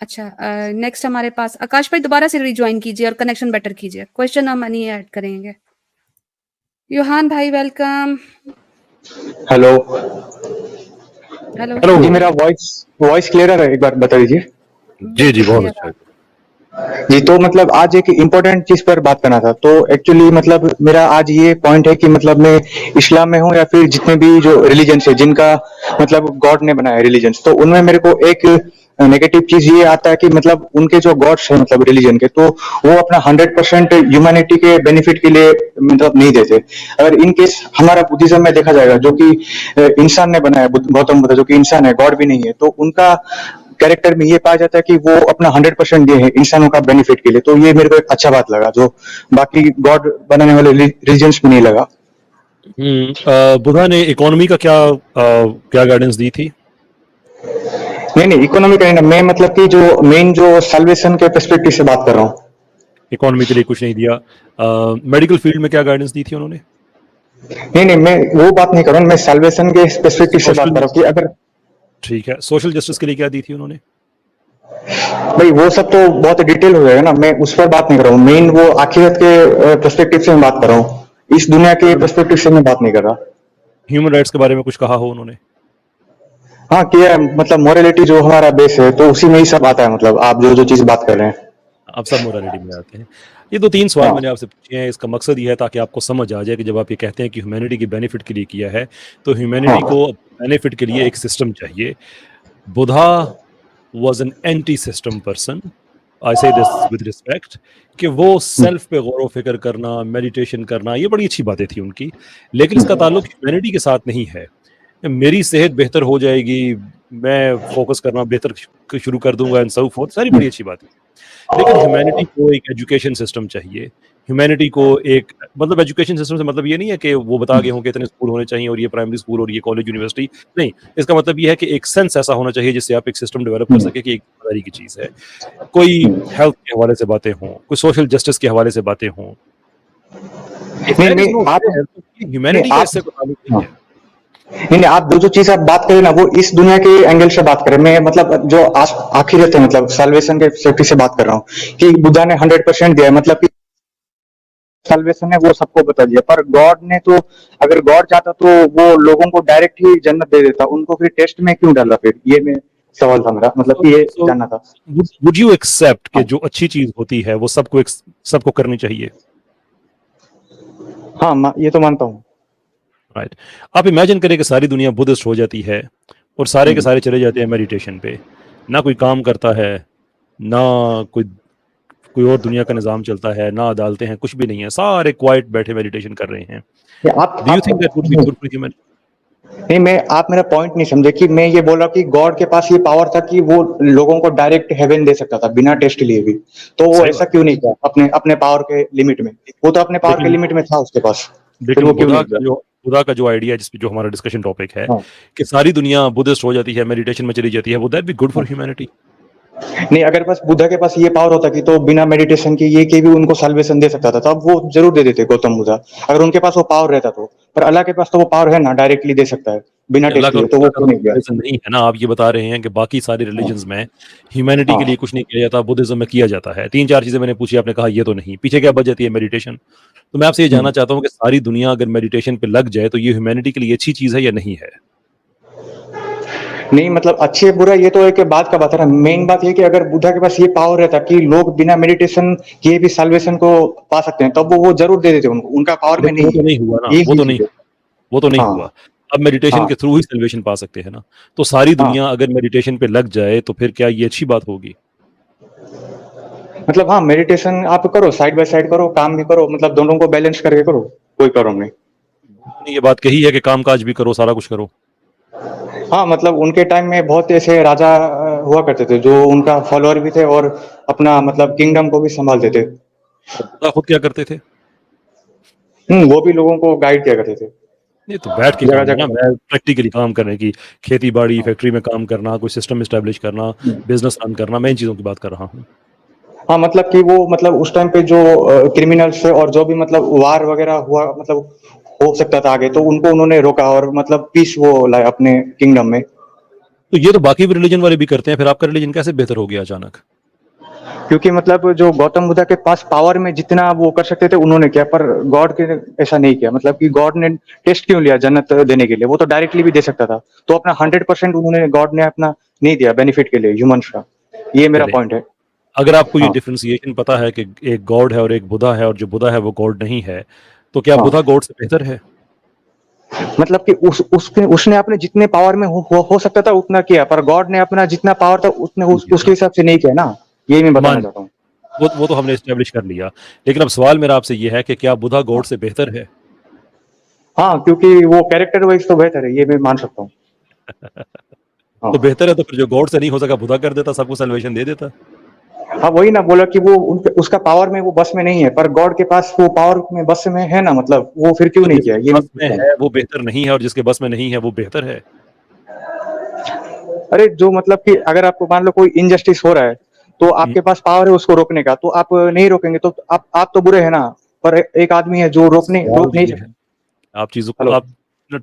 अच्छा, नेक्स्ट हमारे पास आकाश भाई, दोबारा से रिजॉइन कीजिए और कनेक्शन बेटर कीजिए। क्वेश्चन हम नहीं ऐड करेंगे। योहान भाई वेलकम। हेलो हेलो हेलो जी, मेरा वॉइस वॉइस क्लियर है? एक बार बता दीजिए। जी जी, बहुत क्लियर अच्छा है। जी, तो मतलब आज एक इम्पोर्टेंट चीज पर बात करना था। तो एक्चुअली मतलब मेरा आज ये पॉइंट है कि मतलब मैं इस्लाम में हूँ या फिर जितने भी जो रिलीजन्स है जिनका मतलब गॉड ने बनाया है रिलीजन्स, तो उनमें मेरे को एक नेगेटिव चीज ये आता है कि मतलब उनके जो गॉड्स है मतलब रिलीजन के, तो वो अपना 100% ह्यूमैनिटी के बेनिफिट के लिए मतलब नहीं देते। अगर इन केस हमारा बुद्धिज्म में देखा जाएगा, जो कि इंसान ने बनाया, गौतम बुद्ध जो कि इंसान है, गॉड भी नहीं है, तो उनका कैरेक्टर में ये पाया जाता है कि वो अपना 100% दिए हैं इंसानों का बेनिफिट के लिए। तो ये मेरे को एक अच्छा बात लगा, जो बाकी गॉड बनाने वाले रिलीजन्स में नहीं लगा। बुधा ने इकोनॉमी का क्या गाइडेंस दी थी? नहीं, इकोनॉमी का नहीं, मैं मतलब कि जो मेन जो सैल्वेशन के पर्सपेक्टिव से बात कर रहा हूँ। इकोनॉमी के लिए कुछ नहीं दिया। मेडिकल फील्ड में क्या गाइडेंस दी थी उन्होंने? नहीं, मैं वो बात नहीं कर रहा हूँ, मैं सैल्वेशन के पर्सपेक्टिव से बात कर रहा हूँ कि अगर ठीक है, सोशल जस्टिस के लिए क्या दी थी उन्होंने? भाई वो सब तो बहुत डिटेल हो जाएगा ना, मैं उस पर बात नहीं कर रहा हूँ। मेन वो आखिरत के पर्सपेक्टिव से मैं बात कर रहा हूँ, इस दुनिया के पर्सपेक्टिव से मैं बात नहीं कर रहा। ह्यूमन राइट्स के बारे में कुछ कहा हो उन्होंने? हाँ, किया है, मतलब मोरालिटी जो हमारा बेस है तो उसी में ही सब आता है। मतलब आप जो जो चीज बात कर रहे हैं, आप सब मोरालिटी में आते हैं। ये 2-3 सवाल हाँ मैंने आपसे पूछे हैं, इसका मकसद ये है ताकि आपको समझ आ जाए कि जब आप ये कहते हैं कि ह्यूमैनिटी के बेनिफिट के लिए किया है, तो ह्यूमैनिटी हाँ को बेनिफिट के लिए एक सिस्टम चाहिए। Buddha was an anti system person, I say this with respect, कि वो सेल्फ पे गौर व फिक्र करना, मेडिटेशन करना, ये बड़ी अच्छी बातें थी उनकी, लेकिन इसका ताल्लुक ह्यूमैनिटी के साथ नहीं है। मेरी सेहत बेहतर हो जाएगी, मैं फोकस करना बेहतर शुरू कर दूंगा एंड सो फोर्थ, सारी बड़ी अच्छी बात है। लेकिन ह्यूमैनिटी को एक एजुकेशन सिस्टम चाहिए। ह्यूमैनिटी को एक मतलब एजुकेशन सिस्टम से मतलब ये नहीं है कि वो बता गए हों कि इतने स्कूल होने चाहिए और ये प्राइमरी स्कूल और ये कॉलेज यूनिवर्सिटी, नहीं। इसका मतलब ये है कि एक सेंस ऐसा होना चाहिए जिससे आप एक सिस्टम डेवलप कर सके कि एक जिम्मेदारी की चीज़ है। कोई हेल्थ के हवाले से बातें हों, कोई सोशल जस्टिस के हवाले से बातें हों। इफ नहीं देयर इज नहीं नो आप देयर, तो ह्यूमैनिटी का आप इससे कोई ताल्लुक नहीं हाँ, है। नहीं आप जो जो चीज आप बात करें ना, वो इस दुनिया के एंगल से बात करें। मैं मतलब जो आखिरत है मतलब सैल्वेशन के सेफ्टी से बात कर रहा हूँ कि बुद्धा ने 100% दिया है, मतलब कि सैल्वेशन है वो सबको बता दिया। पर गॉड ने तो, अगर गॉड चाहता तो वो लोगों को डायरेक्ट ही जन्नत दे देता, उनको फिर टेस्ट में क्यों डाला? फिर ये मैं सवाल था मेरा, मतलब कि ये सो जानना था। वुड यू एक्सेप्ट कि हाँ जो अच्छी चीज होती है वो सबको करनी चाहिए? हाँ, ये तो मानता हूँ। राइट। आप इमेजिन करें कि सारी दुनिया बुद्धिस्ट हो जाती है और सारे के सारे चले जाते हैं मेडिटेशन पे, ना कोई काम करता है, ना कोई कोई और दुनिया का निज़ाम चलता है, ना अदालतें हैं, कुछ भी नहीं है, सारे क्वाइट बैठे मेडिटेशन कर रहे हैं। ये आप डू यू आप think that would be good for human? नहीं, मैं आप मेरा पॉइंट नहीं समझे कि मैं ये बोल रहा कि गॉड के पास ये पावर था कि वो लोगों को डायरेक्ट हेवन दे सकता था बिना टेस्ट लिए भी, तो वो सही ऐसा बात। क्यों नहीं किया अपने अपने पावर के लिमिट में? वो तो अपने पावर के लेकिन लिमिट में था उसके पास, फिर लेकिन वो क्यों नहीं किया? बुधा का जो आइडिया जिस पे जो हमारा डिस्कशन टॉपिक है हाँ कि सारी दुनिया बुद्धिस्ट हो जाती है, मेडिटेशन में चली जाती है, would that be good for humanity? नहीं, अगर बस बुद्धा के पास ये पावर होता कि तो बिना मेडिटेशन के ये के भी उनको साल्वेशन दे सकता था, तो अब वो जरूर दे देते गौतम बुद्धा, अगर उनके पास वो पावर रहता तो। पर अल्लाह के पास तो वो पावर है ना, डायरेक्टली दे सकता है बिना अल्लाह टेस्ट का और लिए, तो खुदा वो का क्यों तो नहीं किया? कंपैरिजन नहीं है ना। आप ये बता रहे हैं कि बाकी सारे हाँ रिलीजन्स में ह्यूमैनिटी के हाँ लिए कुछ नहीं किया जाता, बुद्धिज्म में किया जाता है। 3-4 चीजें मैंने पूछी, आपने कहा ये तो नहीं, पीछे क्या बच जाती है? मेडिटेशन। तो मैं आपसे ये जानना चाहता हूँ कि सारी दुनिया अगर मेडिटेशन पे लग जाए तो ये ह्यूमैनिटी के लिए अच्छी चीज है या नहीं है? नहीं, मतलब अच्छे बुरा ये तो एक बात का बात है ना। मेन बात ये कि अगर बुद्धा के पास ये पावर रहता कि लोग बिना मेडिटेशन किए भी साल्वेशन को पा सकते हैं, तब वो जरूर दे देते उनको, उनका पावर में लेकिन वो नहीं तो है। नहीं हुआ ना, ये वो तो चीज नहीं है। वो तो नहीं हाँ हुआ। अब मेडिटेशन हाँ के थ्रू ही सल्वेशन पा सकते हैं ना। तो सारी हाँ, दुनिया अगर मेडिटेशन पे लग जाए तो फिर क्या ये अच्छी बात होगी? मतलब हाँ, मेडिटेशन आप करो, साइड बाय साइड करो, काम भी करो, मतलब दोनों को बैलेंस करके करो, कोई प्रॉब्लम नहीं। उन्होंने ये बात कही है कि काम काज भी करो, सारा कुछ करो। हाँ, मतलब उनके टाइम में बहुत ऐसे राजा हुआ करते थे जो उनका फॉलोअर भी थे और अपना मतलब किंगडम को भी संभालते थे। और बुद्धा खुद क्या करते थे? वो भी लोगों को गाइड किया करते थे नहीं, तो बैठ के जगह काम है ना, जगह मैं प्रैक्टिकली काम करने की, खेती बाड़ी, हाँ फैक्ट्री में काम करना, कोई सिस्टम एस्टेब्लिश करना, बिजनेस रन करना, मैं इन चीज़ों की बात कर रहा हूँ। हाँ, मतलब कि वो मतलब उस टाइम पे जो क्रिमिनल्स थे और जो भी मतलब वार वगैरह हुआ मतलब हो सकता था आगे, तो उनको उन्होंने रोका और मतलब पीस वो लाए अपने किंगडम में। तो ये तो बाकी भी रिलीजन वाले भी करते हैं, फिर आपका रिलीजन कैसे बेहतर हो गया अचानक? क्योंकि मतलब जो गौतम बुद्धा के पास पावर में जितना वो कर सकते थे उन्होंने किया, पर गॉड के ऐसा नहीं किया। मतलब कि गॉड ने टेस्ट क्यों लिया जन्नत देने के लिए? वो तो डायरेक्टली भी दे सकता था। तो अपना 100% उन्होंने, गॉड ने अपना नहीं दिया बेनिफिट के लिए ह्यूमंस का। ये मेरा चले, पॉइंट है। अगर आपको ये हाँ, डिफरेंशिएशन पता है कि एक गॉड है और एक बुधा है, और जो बुधा है वो गॉड नहीं है, तो क्या बुधा हाँ। गॉड से बेहतर है? मतलब कि उसने अपने जितने पावर में हो सकता था उतना किया, पर गॉड ने अपना जितना पावर था उतने उसके हिसाब से नहीं किया ना। यही मैं बताना मान चाहता हूँ। वो तो हमने एस्टेब्लिश कर लिया, लेकिन अब सवाल मेरा आपसे ये है कि क्या बुधा गॉड से बेहतर है? हाँ, क्योंकि वो कैरेक्टर वाइज तो बेहतर है, ये मैं मान सकता हूँ। हाँ, तो बेहतर है तो फिर जो गॉड से नहीं हो सका बुधा कर देता, सबको सल्वेशन दे देता। हाँ, वही ना बोला कि वो उसका पावर में वो बस में नहीं है, पर गॉड के पास वो पावर में बस में है ना। मतलब वो फिर क्यों तो नहीं किया, जिसके ये मैं बस में पूछता हूँ। है वो बेहतर नहीं है, और जिसके बस में नहीं है वो बेहतर है। अरे जो मतलब कि अगर आपको मान लो कोई इनजस्टिस हो रहा है, तो हम्म, आपके पास पावर है उसको रोकने का, तो आप नहीं रोकेंगे तो आप तो बुरे हैं ना। पर एक आदमी है जो सवाल रोक नहीं ये है, सकता। आप चीजों को हेलो। आप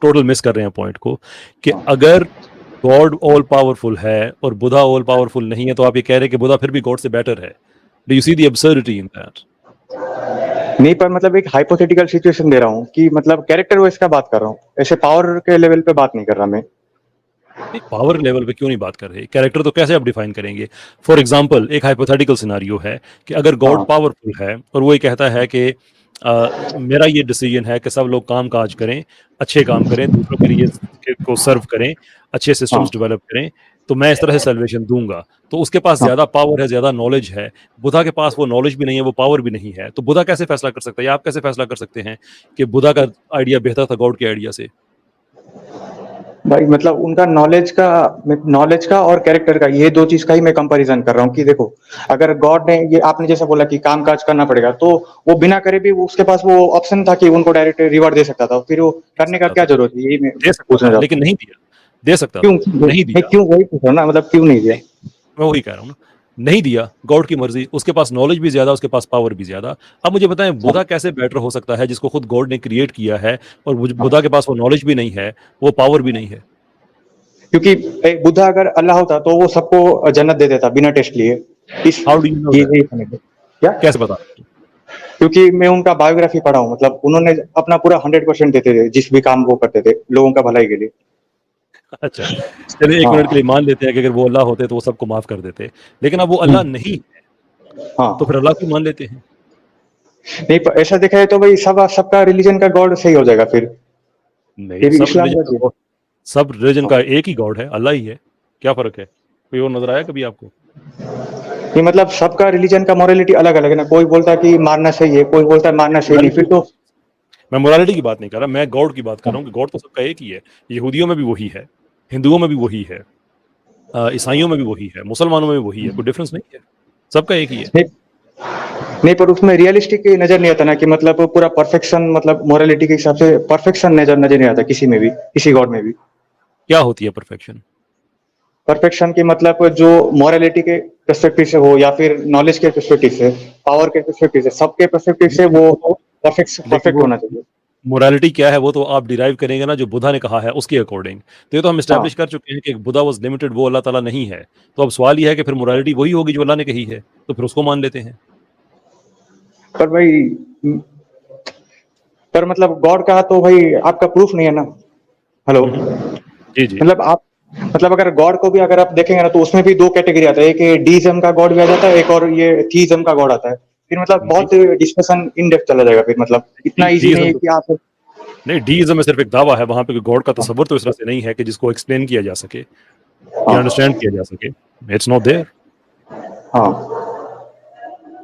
टोटल मिस कर रहे हैं पॉइंट को, कि हाँ। अगर गॉड ऑल पावरफुल है और बुधा ऑल पावरफुल नहीं है, तो आप ये कह रहे हैं कि बुधा फिर भी गॉड से बेटर है। Do you see the absurdity in that? नहीं, पर मतलब एक हाइपोथेटिकल सिचुएशन दे रहा हूँ कि मतलब कैरेक्टर वाइज का बात कर रहा हूँ, ऐसे पावर के लेवल पे बात नहीं कर रहा मैं। नहीं, पावर लेवल पे क्यों नहीं बात कर रहे? कैरेक्टर तो कैसे आप डिफाइन करेंगे? फॉर एग्जांपल, एक हाइपोथेटिकल सिनारियो है कि अगर गॉड हाँ, पावरफुल है और वो ये कहता है कि मेरा ये डिसीजन है कि सब लोग काम काज करें, अच्छे काम करें, दूसरों के लिए को सर्व करें, अच्छे सिस्टम्स हाँ, डेवलप करें, तो मैं इस तरह से सल्वेशन दूंगा। तो उसके पास हाँ। ज्यादा पावर है, ज्यादा नॉलेज है। बुधा के पास वो नॉलेज भी नहीं है, वो पावर भी नहीं है, तो बुधा कैसे फैसला कर सकता है, या आप कैसे फैसला कर सकते हैं कि बुधा का आइडिया बेहतर था गॉड के आइडिया से? भाई मतलब उनका नॉलेज का और कैरेक्टर का, ये दो चीज का ही मैं कंपैरिजन कर रहा हूँ कि देखो, अगर गॉड ने, ये आपने जैसा बोला कि काम काज करना पड़ेगा, तो वो बिना करे भी उसके पास वो ऑप्शन था कि उनको डायरेक्ट रिवॉर्ड दे सकता था, फिर वो दे करने का सकता क्या था, जरूरत है, यही मैं दे सकता पूछना था, चाहता लेकिन हूँ। नहीं दिया। दे सकता क्यों? था, नहीं दिया। क्यों, वही पूछ रहा हूँ ना, मतलब क्यों नहीं दिया? नहीं, मैं वही कह रहा हूँ ना, नहीं दिया। गॉड की मर्जी, उसके पास नॉलेज भी ज्यादा, उसके पास पावर भी ज्यादा। अब मुझे बताएं, हाँ, बुधा कैसे बेटर हो सकता है जिसको खुद गॉड ने क्रिएट किया है, और हाँ। बुधा के पास वो नॉलेज भी नहीं है, वो पावर भी नहीं है? क्योंकि एक बुद्धा अगर अल्लाह होता तो वो सबको जन्नत दे देता बिना टेस्ट लिए। इस हाउ डू यू नो ये दैट? समझ लो क्या? कैसे पता आपको? क्योंकि मैं उनका बायोग्राफी पढ़ा हूँ, मतलब उन्होंने अपना पूरा 100% देते थे जिस भी काम वो करते थे लोगों का भलाई के लिए। अच्छा, चलिए एक मिनट के हाँ। लिए मान लेते हैं कि अगर वो अल्लाह होते तो वो सबको माफ कर देते, लेकिन अब वो अल्लाह हम्म, नहीं है, तो फिर हाँ। अल्लाह क्यों मान लेते हैं? नहीं, पर ऐसा देखा है तो भाई सबका रिलीजन का गॉड सही हो जाएगा फिर। नहीं, ये भी इस्लाम का भी है। सब रिलीजन हाँ। का एक ही गॉड है, अल्लाह ही है। क्या फर्क है? कोई और नजर आया कभी आपको? ये मतलब सबका रिलीजन का मोरालिटी अलग अलग है ना, कोई बोलता है कि मारना सही है, कोई बोलता है मारना सही नहीं, फिर मोरालिटी, तो। मैं मोरालिटी की बात नहीं कर रहा, मैं गॉड की बात कर रहा हाँ, हूँ कि गॉड तो सबका एक ही है। यहूदियों में भी वही है, हिंदुओं में भी वही है, ईसाइयों में भी वही है, मुसलमानों में भी वही है, कोई डिफरेंस नहीं है, सबका एक ही है। नहीं, नहीं, पर उसमें रियलिस्टिक नजर नहीं आता ना कि मतलब पूरा परफेक्शन, मतलब मोरालिटी के हिसाब से परफेक्शन नजर नजर नहीं आता किसी में भी, किसी गॉड में भी। क्या होती है परफेक्शन? परफेक्शन की मतलब जो मोरालिटी के पर्सपेक्टिव से हो या फिर नॉलेज के पर्सपेक्टिव से, पावर के पर्सपेक्टिव से, सबके पर्सपेक्टिव से वो परफेक्ट लेकिन परफेक्ट वो होना चाहिए। मोरालिटी क्या है, वो तो आप डिराइव करेंगे ना जो बुधा ने कहा है उसके अकॉर्डिंग। तो ये तो हम हाँ, स्टैब्लिश कर चुके हैं कि बुधा वाज लिमिटेड, वो अल्लाह ताला नहीं है। तो अब सवाल ये है कि फिर मोरालिटी वही होगी जो अल्लाह ने कही है, तो फिर उसको मान लेते हैं। पर भाई, पर मतलब गॉड का तो भाई आपका प्रूफ नहीं है ना। हेलो। हम्म, जी जी। मतलब आप, मतलब अगर गॉड को भी अगर आप देखेंगे ना तो उसमें भी दो कैटेगरी आता है, एक डीइज्म का गॉड भी आ जाता है, एक और ये थीइज्म का गॉड आता है। फिर मतलब जी, बहुत डिस्कशन इन डेप्थ चला जाएगा, फिर मतलब इतना इजी नहीं डीइज्म है तो कि आप। नहीं, डीइज्म में सिर्फ एक दावा है, वहां पे कोई गॉड का हाँ, तसव्वुर तो इस तरह से नहीं है कि जिसको एक्सप्लेन किया जा सके या हाँ, अंडरस्टैंड किया जा सके। It's not there. हाँ।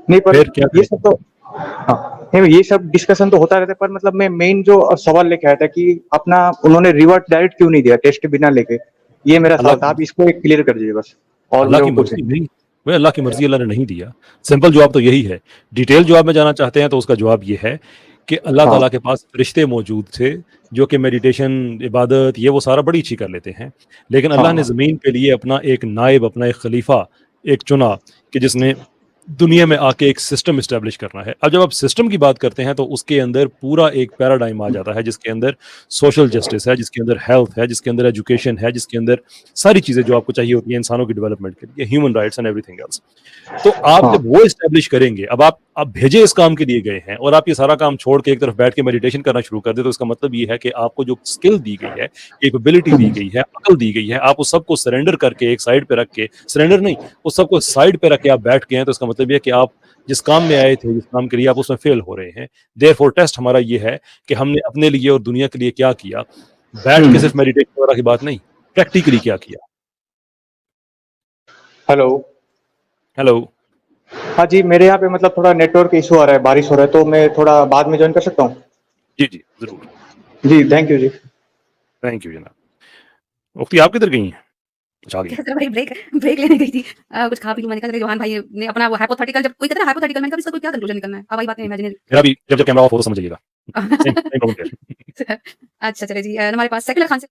नहीं, पर फिर क्या ये करें? सब तो, हाँ, नहीं, ये सब डिस्कशन तो होता रहता है, पर मतलब मैं मेन जो सवाल लेके आया था कि अपना उन्होंने रिवर्ट डायरेक्ट क्यों नहीं दिया टेस्ट बिना लेके, ये मेरा अल्लाह सवाल था। आप इसको एक क्लियर कर दीजिए बस, और अल्लाह मेरे की को पूछे। मर्जी नहीं, वह अल्लाह की मर्जी अल्लाह ने नहीं दिया। सिंपल जवाब तो यही है। डिटेल जवाब में जाना चाहते हैं तो उसका जवाब ये है कि अल्लाह हाँ, ताला के पास फरिश्ते मौजूद थे जो कि मेडिटेशन, इबादत, ये वो सारा बड़ी अच्छी कर लेते हैं। लेकिन अल्लाह ने हाँ, ज़मीन के लिए अपना एक नायब, अपना एक खलीफा एक चुना, कि जिसने दुनिया में आके एक सिस्टम इस्टेब्लिश करना है। अब जब आप सिस्टम की बात करते हैं तो उसके अंदर पूरा एक पैराडाइम आ जाता है जिसके अंदर सोशल जस्टिस है, जिसके अंदर हेल्थ है, जिसके अंदर एजुकेशन है, जिसके अंदर सारी चीज़ें जो आपको चाहिए होती हैं इंसानों की डेवलपमेंट के लिए, human rights and everything else. तो आप हाँ। जब वो इस्टेब्लिश करेंगे, अब आप भेजे इस काम के लिए गए हैं और आप ये सारा काम छोड़ के एक तरफ बैठ के मेडिटेशन करना शुरू कर दे, तो इसका मतलब ये है कि आपको जो स्किल दी गई है, कैपेबिलिटी दी गई है, अकल दी गई है, आप उस सबको सरेंडर करके एक साइड पे रख के, सरेंडर नहीं, उस सबको साइड पे रख के आप बैठ गए हैं, तो इसका मतलब ये है कि आप जिस काम में आए थे, जिस काम के लिए आप उसमें फेल हो रहे हैं। देयरफॉर टेस्ट हमारा ये है कि हमने अपने लिए और दुनिया के लिए क्या किया, बैठ के सिर्फ मेडिटेशन वगैरह की बात नहीं, प्रैक्टिकली क्या किया। हेलो। हेलो। हाँ जी, मेरे यहाँ पे मतलब थोड़ा नेटवर्क इशू आ रहा है, बारिश हो रहा है, तो मैं थोड़ा बाद में ज्वाइन कर सकता हूँ? जी, जी, ज़रूर। जी, थैंक यू जी। थैंक यू जनाब। मुफ्ती आप किधर गई हैं? अच्छा, आ गई। क्या था भाई, ब्रेक लेने गई थी। कुछ खा पी लूँ, मैंने कहा योहान भाई ने अपना वो हाइपोथेटिकल, जब कोई कहता है ना हाइपोथेटिकल, मैंने कहा इसका कोई क्या कंक्लूजन निकलना है, हवाई बातें इमेजिनरी। मेरा भी जब कैमरा ऑफ हो तो समझ जाइएगा। सेम प्रॉब्लम है। अच्छा चलिए जी, हमारे पास सेकुलर खान से